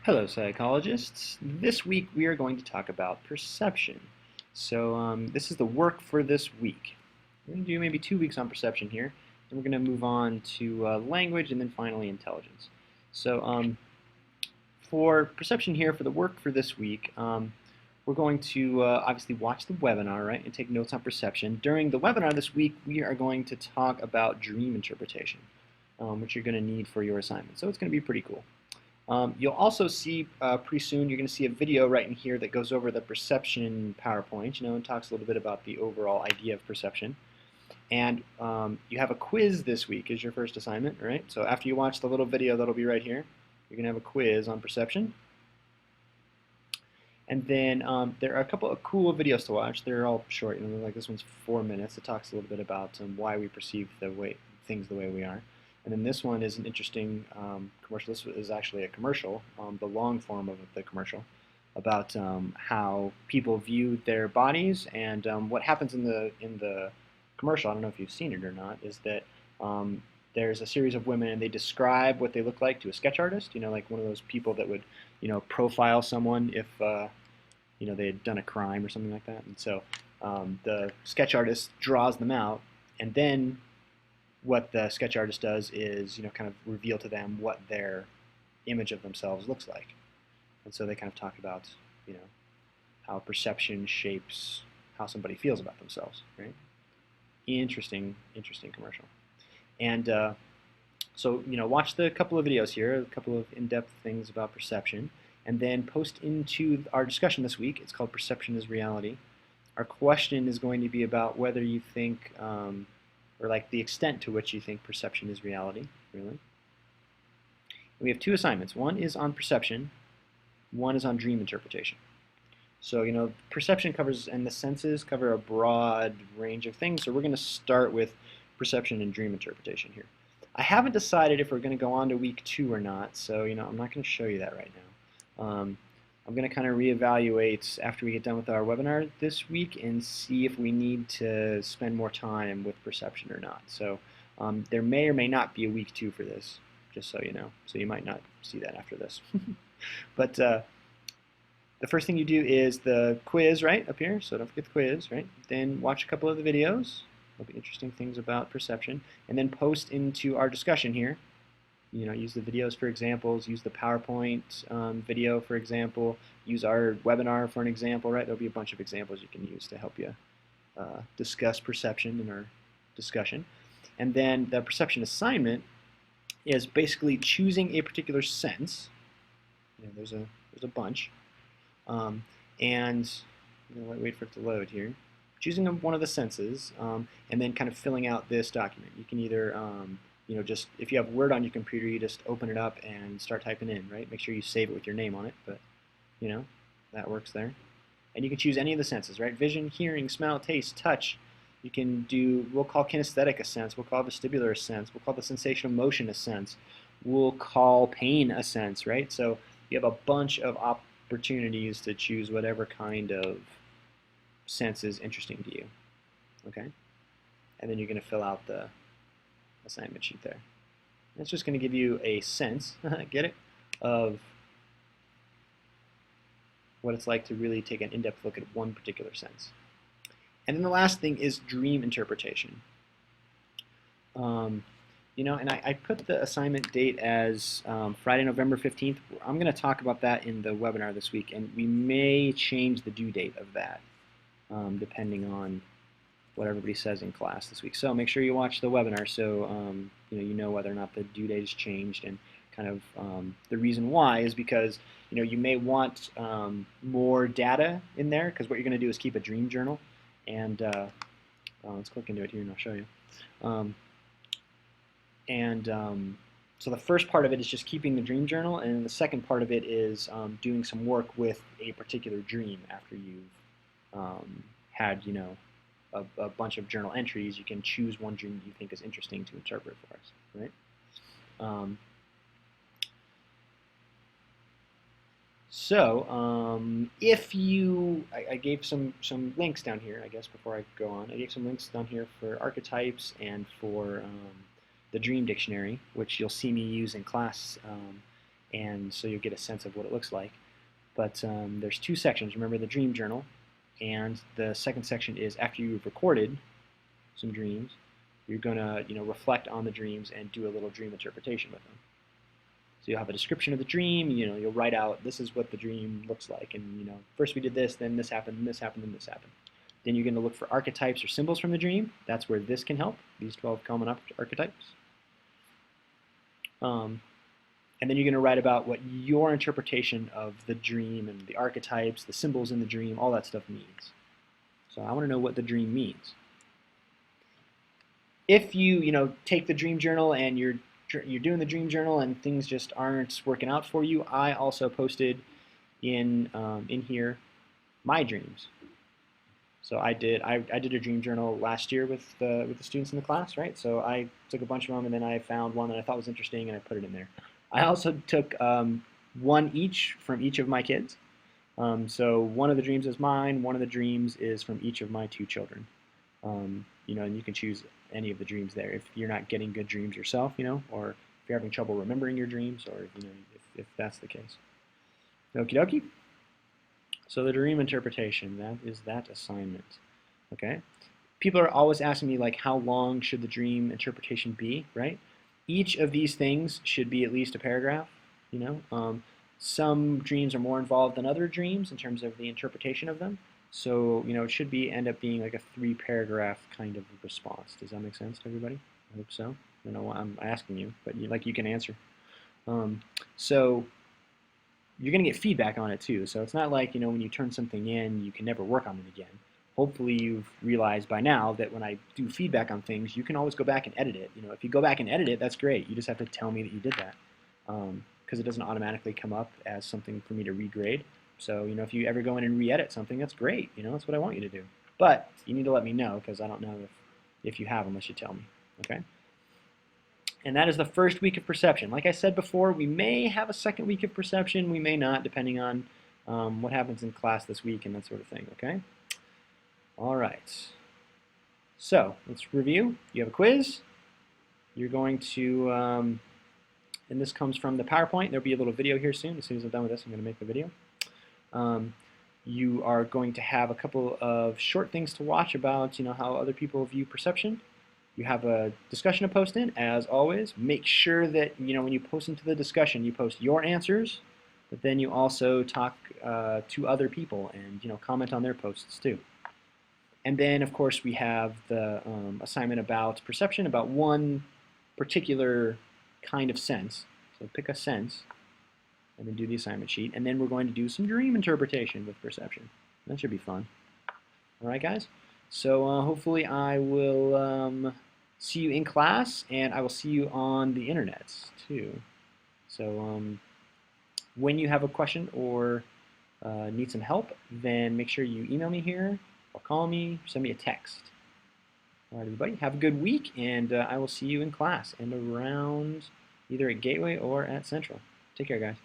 Hello, psychologists. This week we are going to talk about perception. This is the work for this week. We're going to do maybe 2 weeks on perception here, and we're going to move on to language and then finally intelligence. So, for perception here, for the work for this week, we're going to obviously watch the webinar, right, and take notes on perception. During the webinar this week, we are going to talk about dream interpretation, which you're going to need for your assignment. So it's going to be pretty cool. You'll also see pretty soon, you're going to see a video right in here that goes over the perception PowerPoint, and talks a little bit about the overall idea of perception. And you have a quiz this week as your first assignment, right? So after you watch the little video that'll be right here, you're going to have a quiz on perception. And then there are a couple of cool videos to watch. They're all short, like this one's 4 minutes. It talks a little bit about why we perceive things the way we are. And then this one is an interesting commercial. This is actually a commercial, the long form of the commercial, about how people view their bodies and what happens in the commercial. I don't know if you've seen it or not. Is that there's a series of women and they describe what they look like to a sketch artist. Like one of those people that would profile someone if they had done a crime or something like that. And so the sketch artist draws them out, and then what the sketch artist does is kind of reveal to them what their image of themselves looks like. And so they kind of talk about how perception shapes how somebody feels about themselves, right? Interesting commercial. And so watch the couple of videos here, a couple of in-depth things about perception, and then post into our discussion this week. It's called Perception is Reality. Our question is going to be about whether you think or like the extent to which you think perception is reality, really. We have 2 assignments. One is on perception, one is on dream interpretation. So, perception covers, and the senses cover a broad range of things, so we're going to start with perception and dream interpretation here. I haven't decided if we're going to go on to week 2 or not, so, I'm not going to show you that right now. I'm going to kind of reevaluate after we get done with our webinar this week and see if we need to spend more time with perception or not. So there may or may not be a week 2 for this, just so you know. So you might not see that after this. But the first thing you do is the quiz, right, up here. So don't forget the quiz, right? Then watch a couple of the videos. There'll be interesting things about perception. And then post into our discussion here. Use the videos for examples, use the PowerPoint video for example, use our webinar for an example, right? There'll be a bunch of examples you can use to help you discuss perception in our discussion. And then the perception assignment is basically choosing a particular sense. There's a bunch. And wait for it to load here. Choosing one of the senses and then kind of filling out this document. You can either just if you have Word on your computer, you just open it up and start typing in, right? Make sure you save it with your name on it, but that works there. And you can choose any of the senses, right? Vision, hearing, smell, taste, touch. You can do, we'll call kinesthetic a sense, we'll call vestibular a sense, we'll call the sensation of motion a sense, we'll call pain a sense, right? So you have a bunch of opportunities to choose whatever kind of sense is interesting to you, okay? And then you're going to fill out the assignment sheet there. It's just going to give you a sense, get it, of what it's like to really take an in-depth look at one particular sense. And then the last thing is dream interpretation. And I put the assignment date as Friday, November 15th. I'm going to talk about that in the webinar this week, and we may change the due date of that depending on what everybody says in class this week. So make sure you watch the webinar so you know whether or not the due date has changed, and kind of the reason why is because you may want more data in there, because what you're going to do is keep a dream journal. And let's click into it here and I'll show you. So the first part of it is just keeping the dream journal, and the second part of it is doing some work with a particular dream after you've had a bunch of journal entries. You can choose one dream you think is interesting to interpret for us, right? If I gave some links down here, I guess, before I go on. I gave some links down here for archetypes and for the Dream Dictionary, which you'll see me use in class and so you'll get a sense of what it looks like. But there's two sections. Remember the dream journal, and the second section is after you've recorded some dreams, you're gonna reflect on the dreams and do a little dream interpretation with them. So you'll have a description of the dream. You'll write out this is what the dream looks like, and first we did this, then this happened, then this happened, then this happened. Then you're going to look for archetypes or symbols from the dream. That's where this can help. These 12 common archetypes. And then you're going to write about what your interpretation of the dream and the archetypes, the symbols in the dream, all that stuff means. So I want to know what the dream means. If you take the dream journal and you're doing the dream journal and things just aren't working out for you, I also posted in here my dreams. So I did a dream journal last year with the students in the class, right? So I took a bunch of them and then I found one that I thought was interesting and I put it in there. I also took one each from each of my kids. So one of the dreams is mine, one of the dreams is from each of my two children. And you can choose any of the dreams there if you're not getting good dreams yourself, or if you're having trouble remembering your dreams, or if that's the case. Okie dokie. So the dream interpretation, that is that assignment. Okay. People are always asking me, like, how long should the dream interpretation be, right? Each of these things should be at least a paragraph. Some dreams are more involved than other dreams in terms of the interpretation of them. So, it should end up being like a 3-paragraph kind of response. Does that make sense to everybody? I hope so. I don't know why I'm asking you, but you can answer. So you're going to get feedback on it too. So it's not like, when you turn something in, you can never work on it again. Hopefully you've realized by now that when I do feedback on things, you can always go back and edit it. If you go back and edit it, that's great. You just have to tell me that you did that, because it doesn't automatically come up as something for me to regrade. So, if you ever go in and re-edit something, that's great. That's what I want you to do. But you need to let me know, because I don't know if you have unless you tell me. Okay? And that is the first week of perception. Like I said before, we may have a second week of perception. We may not, depending on what happens in class this week and that sort of thing. Okay? All right. So let's review. You have a quiz. You're going to, and this comes from the PowerPoint. There'll be a little video here soon. As soon as I'm done with this, I'm going to make the video. You are going to have a couple of short things to watch about, how other people view perception. You have a discussion to post in, as always. Make sure that, when you post into the discussion, you post your answers, but then you also talk to other people and, comment on their posts too. And then, of course, we have the assignment about perception, about one particular kind of sense. So pick a sense and then do the assignment sheet. And then we're going to do some dream interpretation with perception. That should be fun. All right, guys? So hopefully I will see you in class, and I will see you on the internet too. So when you have a question or need some help, then make sure you email me here, or call me, or send me a text. All right, everybody, have a good week, and I will see you in class and around either at Gateway or at Central. Take care, guys.